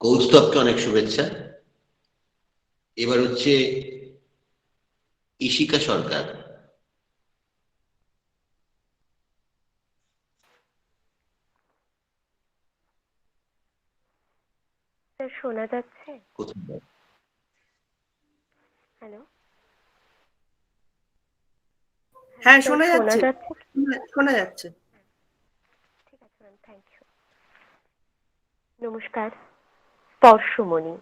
কৌস্তবকে অনেক শুভেচ্ছা। এবার হচ্ছে ঈশিকা সরকার। স্যার শোনা যাচ্ছে? কোথায়? হ্যালো, হ্যাঁ, স্যার শোনা শোনা যাচ্ছে, যাচ্ছে? শোনা যাচ্ছে। ঠিক আছে ম্যাম, থ্যাংক ইউ। নমস্কার, স্পর্শমণি,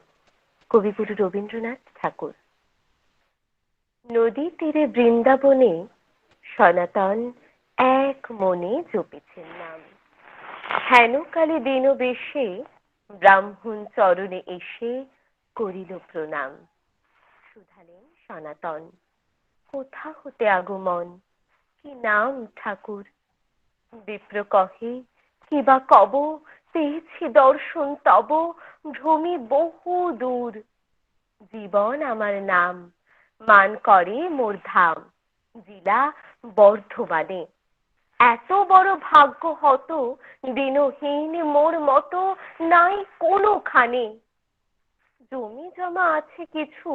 কবিগুরু রবীন্দ্রনাথ ঠাকুর। নদী তীরে বৃন্দাবনে সনাতন এক মনে জপিছেন নাম। হেনকালে দিন বেশে ব্রাহ্মণ চরণে এসে করিল প্রণাম। শুধালেন সনাতন, কোথা হতে আগমন, কি নাম ঠাকুর? বিপ্র কহে, কি বা কব, পেয়েছি দর্শন তব, ভ্রমি বহু দূর। জীবন আমার নাম, মান করে মোর ধাম, জেলা বর্ধমানে। এত বড় ভাগ্য হত, দিনহীন মোর মতো নাই কোনোখানে। জমি জমা আছে কিছু,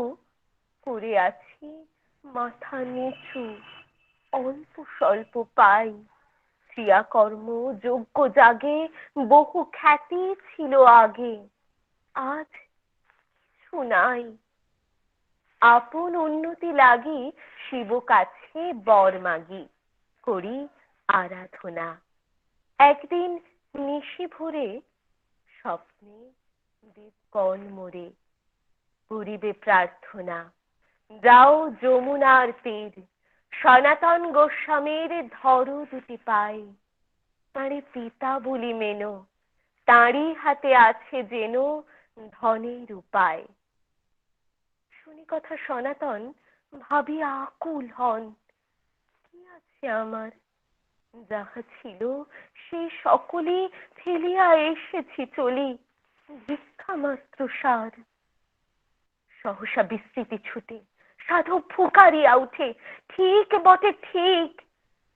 করে আছি মাথা নিচু। অল্প স্বল্প পাই, ক্রিয়াকর্ম যোগ্য জাগে, বহু খ্যাতি ছিল আগে। আজ কিছু নাই, আপন উন্নতি লাগি শিব কাছে বর মাগি, করি আরাধনা। একদিন নিশি ভোরে স্বপ্নে দেবগণ মোরে করিবে প্রার্থনা। যাও যমুনার তীর, সনাতন গোস্বামীর ধরো দুটি পাই। তাঁরে পিতা বলি মেনো, তাঁরই হাতে আছে যেন ধনের উপায়। শুনি কথা সনাতন ভাবিয়া আকুল হন, কি আছে আমার? যাহা ছিল সেই সকলে ফেলিয়া এসেছি চলি, ভিক্ষা মাত্র সার। সহসা বিস্মৃতি ছুটে সাধু ফুকারিয়া উঠে, ঠিক বটে ঠিক,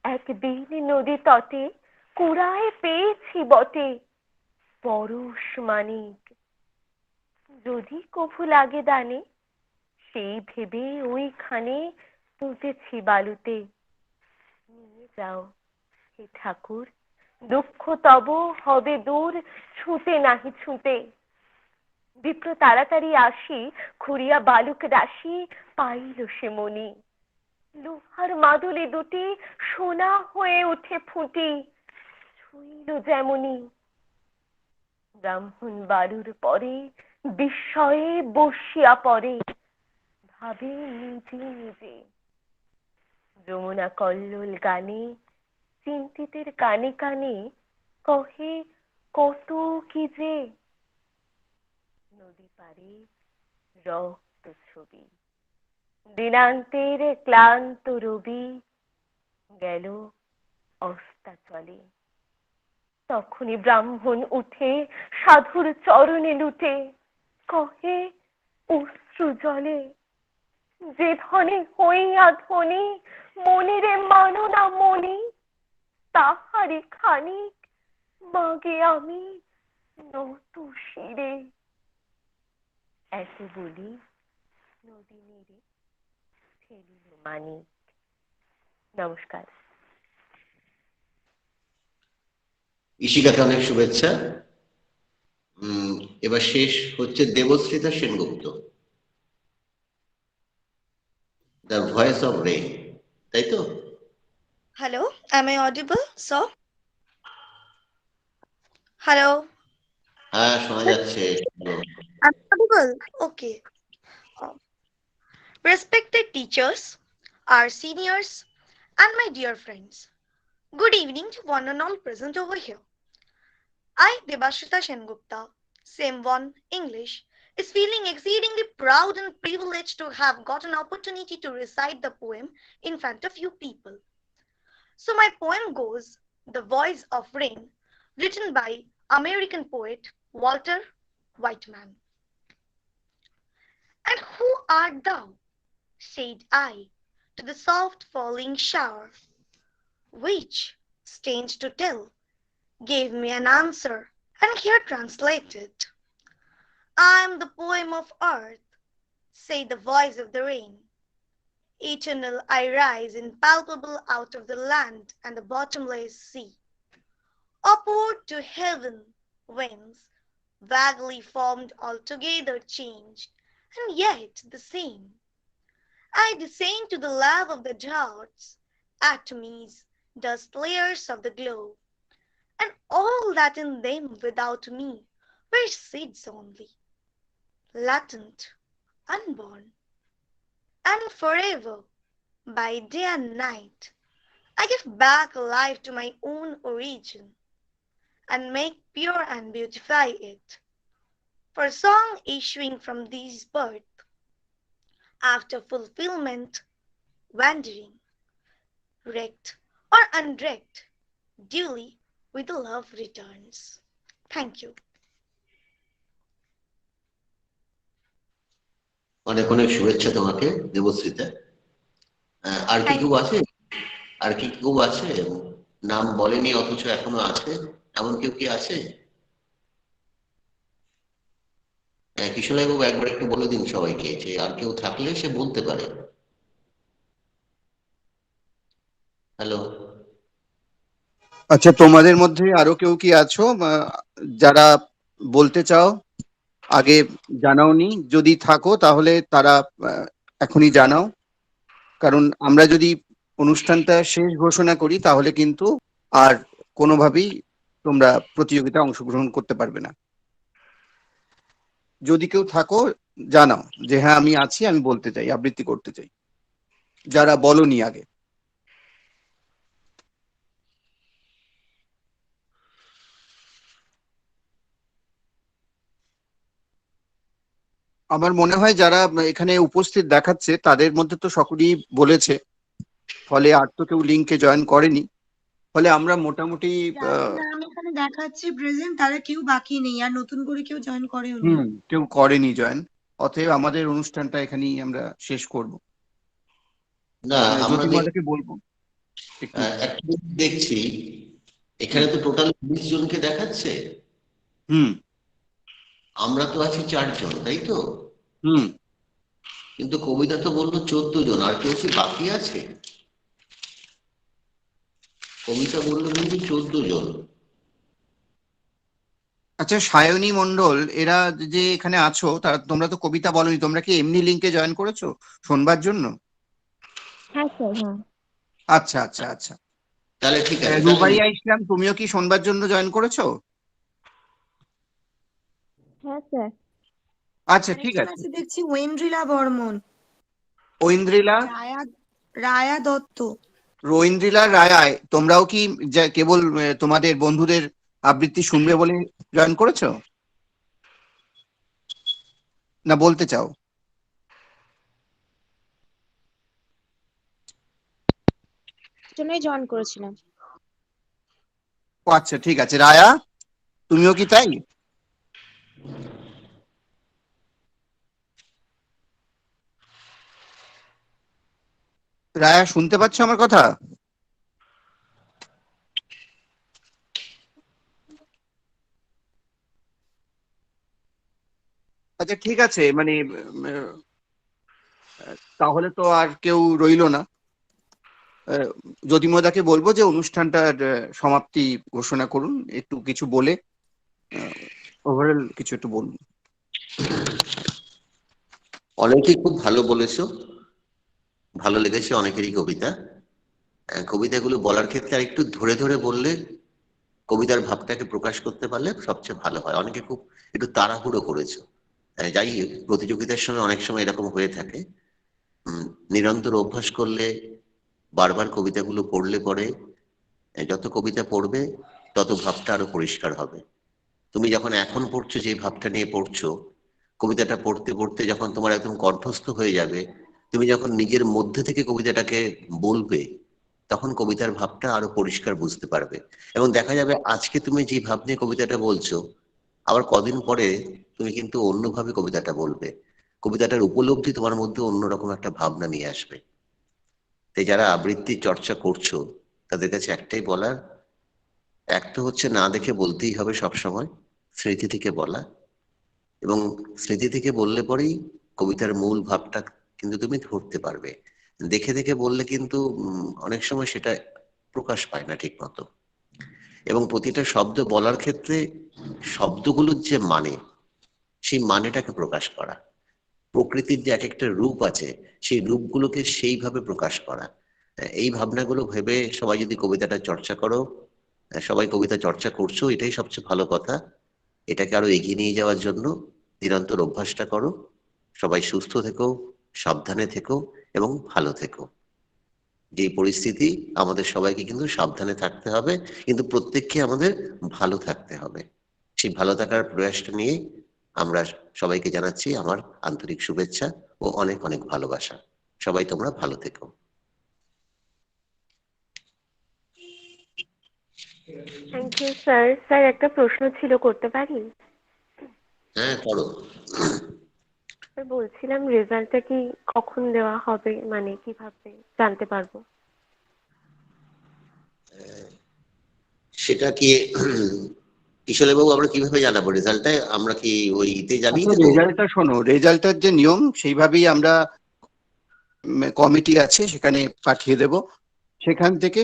একদিন নদী তটে কুড়ায় পেয়েছি বটে পরশ মানিক। যদি কভু লাগে দানে, সেই ভেবে ওইখানে পুঁতেছি বালুতে। নিয়ে যাও হে ঠাকুর, দুঃখ তব হবে দূর, ছুঁতে নাহি ছুঁতে। বিপ্র তাড়াতাড়ি আসি, খুঁড়িয়া বালুক রাশি পাইল সে মনি। লোহার মাদুলি দুটি সোনা হয়ে উঠে ফুটি, ছুঁইল যেমনি। ব্রাহ্মণ বালুর পরে বিস্ময়ে বসিয়া পড়ে, ভাবে নিজে নিজে। যমুনা কল্লোল গানে চিন্তিতের কানে কানে কহে কত কি যে। নদী পারে রক্ত ছবি, দিনান্তের ক্লান্ত রবি গেল অস্তাচলে। তখনই ব্রাহ্মণ উঠে সাধুর চরণে লুটে কহে অশ্রু জলে, যে ধনে হইয়া ধনী মনিরে মানো না মনি, তাহারি খানিক মাগে আমি নত শিরে। এত বলি নদী নীরে ফেলিল মানিক। নমস্কার। ঈশিকাকে অনেক শুভেচ্ছা। এবার শেষ হচ্ছে Debashrita Sengupta, the voice of rain, তাই তো? Hello, am I audible, sir? Hello, হ্যাঁ, শোনা যাচ্ছে। am I audible? Okay. Respected teachers, our seniors, and my dear friends, good evening to one and all present over here. I, Debashrita Sengupta, Same 1 English, is feeling exceedingly proud and privileged to have got an opportunity to recite the poem in front of you people. So my poem goes, The Voice of Rain, written by American poet Walter Whiteman. And who art thou? Said I to the soft falling shower, which, strange to tell, gave me an answer, and here translated. I am the poem of earth, say the voice of the rain. Eternal I rise, impalpable out of the land and the bottomless sea. Upward to heaven, whence, vaguely formed, altogether changed, and yet the same. I descend to the lab of the darts, atomies, dust layers of the globe, and all that in them without me were seeds only, latent, unborn. And forever, by day and night, I give back life to my own origin, and make pure and beautify it. For song issuing from this birth, after fulfillment, wandering, wrecked or unwrecked, duly with love returns. Thank you. অনেক অনেক শুভেচ্ছা তোমাকে দেবশ্রীতা। আর কি কেউ আছে? আর কি কেউ আছে নাম বলেনি অথচ এখনো আছে, এমন কেউ কি আছে? কিশোরবাবু একবার একটু বলে দিন সবাইকে যে আর কেউ থাকলে সে বলতে পারে। হ্যালো, আচ্ছা, তোমাদের মধ্যে আরো কেউ কি আছো যারা বলতে চাও? আগে জানাওনি, যদি থাকো তাহলে তারা এখনই জানাও, কারণ আমরা যদি অনুষ্ঠানটা শেষ ঘোষণা করি তাহলে কিন্তু আর কোনোভাবেই তোমরা প্রতিযোগিতায় অংশগ্রহণ করতে পারবে না। যদি কেউ থাকো জানাও যে হ্যাঁ আমি আছি, আমি বলতে চাই, আবৃত্তি করতে চাই, যারা বলনি আগে। আমার মনে হয় যারা এখানে উপস্থিত দেখাচ্ছে তাদের মধ্যে তো সকলেই বলেছে, ফলে আর তো কেউ লিঙ্কে জয়েন করেনি, ফলে আমরা মোটামুটি আমি এখানে দেখাচ্ছি প্রেজেন্ট, তারা কেউ বাকি নেই, আর নতুন করে কেউ জয়েন করেও নি। কেউ করেনি জয়েন, অতএব আমাদের অনুষ্ঠানটা এখানেই আমরা শেষ করব। না আমরা জ্যোতির্ময়দাকে বলবো দেখছি এখানে তো টোটাল 20 জনকে দেখাচ্ছে। আমরা তো আছি 4 জন, তাই তো? কিন্তু কবিতা তো বললো 14 জন, আর কেউ কি বাকি আছে? কবিতা বললো কিন্তু 14 জন। আচ্ছা, সায়নী মণ্ডল, এরা যে এখানে আছো তারা, তোমরা তো কবিতা বলনি, তোমরা কি এমনি লিঙ্কে জয়েন করেছো শোনবার জন্য? হ্যাঁ স্যার, হ্যাঁ। আচ্ছা আচ্ছা আচ্ছা, তাহলে ঠিক আছে। রুবাইয়া ইসলাম, তুমিও কি শোনবার জন্য জয়েন করেছো? হ্যাঁ স্যার। আচ্ছা ঠিক আরেকজন আছে। আছে দেখছি ঐন্দ্রিলা বর্মন, ঐন্দ্রিলা, রায়া রায়া দত্ত। রোইন্দ্রিলা রায়, তোমরাও কি কেবল তোমাদের বন্ধুদের আবৃত্তি শুনবে বলে জয়েন করেছো, না বলতে চাও? জন্যই জয়েন করেছিলাম। ও আচ্ছা ঠিক আছে। রায়া, তুমিও কি তাই? রায়া, শুনতে পাচ্ছ আমার কথা? আচ্ছা ঠিক আছে, মানে তাহলে তো আর কেউ রইলো না। জ্যোতির্ময়দাকে বলবো যে অনুষ্ঠানটার সমাপ্তি ঘোষণা করুন, একটু কিছু বলে ওভারঅল কিছু একটু বলুন। অনেকেই খুব ভালো বলেছো, ভালো লেগেছে অনেকেরই কবিতা। কবিতাগুলো বলার ক্ষেত্রে আর একটু ধরে ধরে বললে, কবিতার ভাবটাকে প্রকাশ করতে পারলে সবচেয়ে ভালো হয়। অনেকে খুব একটু তাড়াহুড়ো করেছো। যাই হোক, প্রতিযোগিতার সময় অনেক সময় এরকম হয়ে থাকে। নিরন্তর অভ্যাস করলে, বারবার কবিতাগুলো পড়লে পরে, যত কবিতা পড়বে তত ভাবটা আরো পরিষ্কার হবে। তুমি যখন এখন পড়ছো, যে ভাবটা নিয়ে পড়ছো, কবিতাটা পড়তে পড়তে যখন তোমার একদম কণ্ঠস্থ হয়ে যাবে, তুমি যখন নিজের মধ্যে থেকে কবিতাটাকে বলবে, তখন কবিতার ভাবটা আরো পরিষ্কার বুঝতে পারবে। এবং দেখা যাবে আজকে তুমি যে ভাব নিয়ে কবিতাটা বলছো, আবার কদিন পরে তুমি কিন্তু অন্যভাবে কবিতাটা বলবে। কবিতাটার উপলব্ধি তোমার মধ্যে অন্যরকম একটা ভাবনা নিয়ে আসবে। তাই যারা আবৃত্তি চর্চা করছো, তাদের কাছে একটাই বলার, এক তো হচ্ছে না দেখে বলতেই হবে সবসময়, স্মৃতি থেকে বলা। এবং স্মৃতি থেকে বললে পরেই কবিতার মূল ভাবটা কিন্তু তুমি ধরতে পারবে। দেখে দেখে বললে কিন্তু অনেক সময় সেটা প্রকাশ পায় না ঠিক মতো। এবং প্রতিটা শব্দ বলার ক্ষেত্রে শব্দগুলোর যে মানে, সেই মানেটাকে প্রকাশ করা, প্রকৃতির যে এক একটা রূপ আছে, সেই রূপগুলোকে সেইভাবে প্রকাশ করা, এই ভাবনাগুলো ভেবে সবাই যদি কবিতাটা চর্চা করো, সবাই কবিতা চর্চা করছো, এটাই সবচেয়ে ভালো কথা। এটাকে আরো এগিয়ে নিয়ে যাওয়ার জন্য নিরন্তর অভ্যাসটা করো। সবাই সুস্থ থেকো, সাবধানে থেকো এবং ভালো থেকো। যে পরিস্থিতি, আমাদের সবাইকে কিন্তু সাবধানে থাকতে হবে, কিন্তু প্রত্যেককে আমাদের ভালো থাকতে হবে। সেই ভালো থাকার প্রয়াসটা নিয়ে আমরা সবাইকে জানাচ্ছি আমার আন্তরিক শুভেচ্ছা ও অনেক অনেক ভালোবাসা। সবাই তোমরা ভালো থেকো। Thank you sir. স্যার একটা প্রশ্ন ছিল, করতে পারি? হ্যাঁ, করো। স্যার বলছিলাম রেজাল্টটা কি কখন দেওয়া হবে, মানে কিভাবে জানতে পারবো? সেটা কি কিশোর বাবু, আমরা কিভাবে জানাবো রেজাল্টটা? আমরা কি ওই ইতে জানিয়ে দেবো? রেজাল্টটা শোনো, রেজাল্টের যে নিয়ম সেইভাবেই আমরা কমিটি আছে সেখানে পাঠিয়ে দেব। সেখান থেকে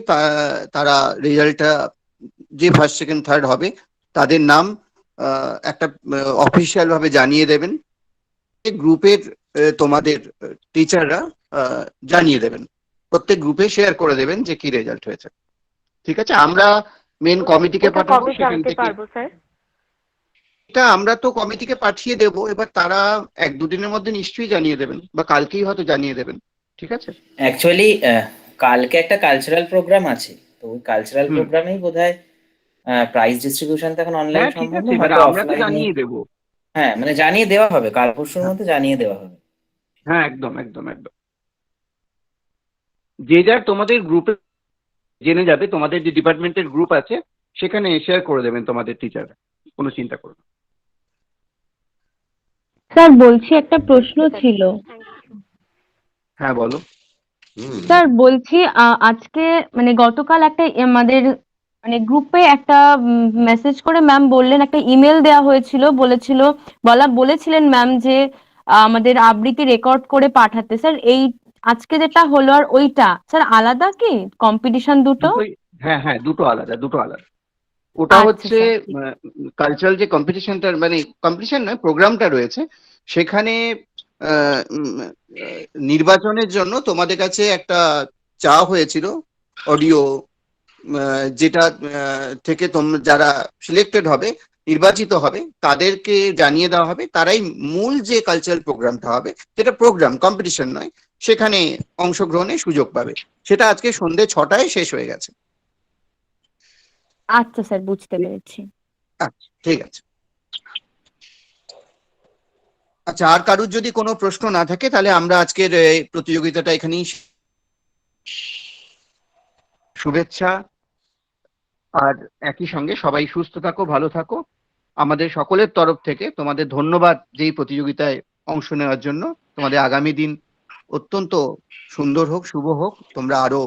তারা রেজাল্টটা, যে ফার্স্ট সেকেন্ড থার্ড হবে তাদের নাম একটা অফিসিয়াল ভাবে জানিয়ে দেবেন। গ্রুপের তোমাদের টিচাররা জানিয়ে দেবেন, প্রত্যেক গ্রুপে শেয়ার করে দেবেন যে কি রেজাল্ট হয়েছে। ঠিক আছে, আমরা মেন কমিটিকে ওটা পাঠাবো কবে সেখান জানতে থেকে। পারবো স্যার? এটা আমরা তো কমিটিকে পাঠিয়ে দেব, এবার তারা 1-2 দিনের মধ্যে নিশ্চয়ই জানিয়ে দেবেন, বা কালকেই হয়তো জানিয়ে দেবেন। ঠিক আছে। অ্যাকচুয়ালি কালকে একটা কালচারাল প্রোগ্রাম আছে, তো ওই কালচারাল প্রোগ্রামেই বোধহয় প্রাইজ ডিস্ট্রিবিউশনটা এখন অনলাইন হ্যাঁ ঠিক সম্ভব আছে, না, এবার হয়তো আমরা তো অফলাইনে। জানিয়ে দেবো। হ্যাঁ, মানে জানিয়ে দেওয়া হবে, কাল পরশুর মধ্যে জানিয়ে দেওয়া হবে। হ্যাঁ, একদম একদম একদম। যে যার তোমাদের গ্রুপে জেনে যাবে, তোমাদের যে ডিপার্টমেন্টের গ্রুপ আছে সেখানে শেয়ার করে দেবেন তোমাদের টিচাররা, কোনো চিন্তা করো না। স্যার বলছি, একটা প্রশ্ন ছিল। হ্যাঁ বলো। স্যার বলছি, আজকে মানে গতকাল একটা আমাদের মানে গ্রুপে একটা মেসেজ করে ম্যাম বললেন, একটা ইমেল দেওয়া হয়েছিল, বলেছিলেন ম্যাম যে আমাদের আবৃত্তি রেকর্ড করে পাঠাতে। স্যার এই আজকে যেটা হলো আর ওইটা স্যার আলাদা কি কম্পিটিশন দুটো? হ্যাঁ হ্যাঁ, দুটো আলাদা, দুটো আলাদা। ওটা হচ্ছে কালচারাল যে কম্পিটিশনটা, মানে কম্পিটিশন নয়, প্রোগ্রামটা রয়েছে সেখানে নির্বাচনের জন্য তোমাদের কাছে একটা চাওয়া হয়েছিল অডিও, যেটা থেকে যারা সিলেক্টেড হবে নির্বাচিত হবে তাদেরকে জানিয়ে দেওয়া হবে, তারাই মূল যে কালচারাল প্রোগ্রামটা হবে, যেটা প্রোগ্রাম কম্পিটিশন নয়, সেখানে অংশগ্রহণের সুযোগ পাবে। সেটা আজকে সন্ধ্যে 6টায় শেষ হয়ে গেছে। আচ্ছা স্যার, বুঝতে পেরেছি। আচ্ছা, ঠিক আছে। আচ্ছা, আর কারুর যদি কোনো প্রশ্ন না থাকে তাহলে আমরা আজকের এই প্রতিযোগিতাটা এখানেই শুভেচ্ছা, আর একই সঙ্গে সবাই সুস্থ থাকো, ভালো থাকো। আমাদের সকলের তরফ থেকে তোমাদের ধন্যবাদ যেই প্রতিযোগিতায় অংশ নেওয়ার জন্য। তোমাদের আগামী দিন অত্যন্ত সুন্দর হোক, শুভ হোক, তোমরা আরো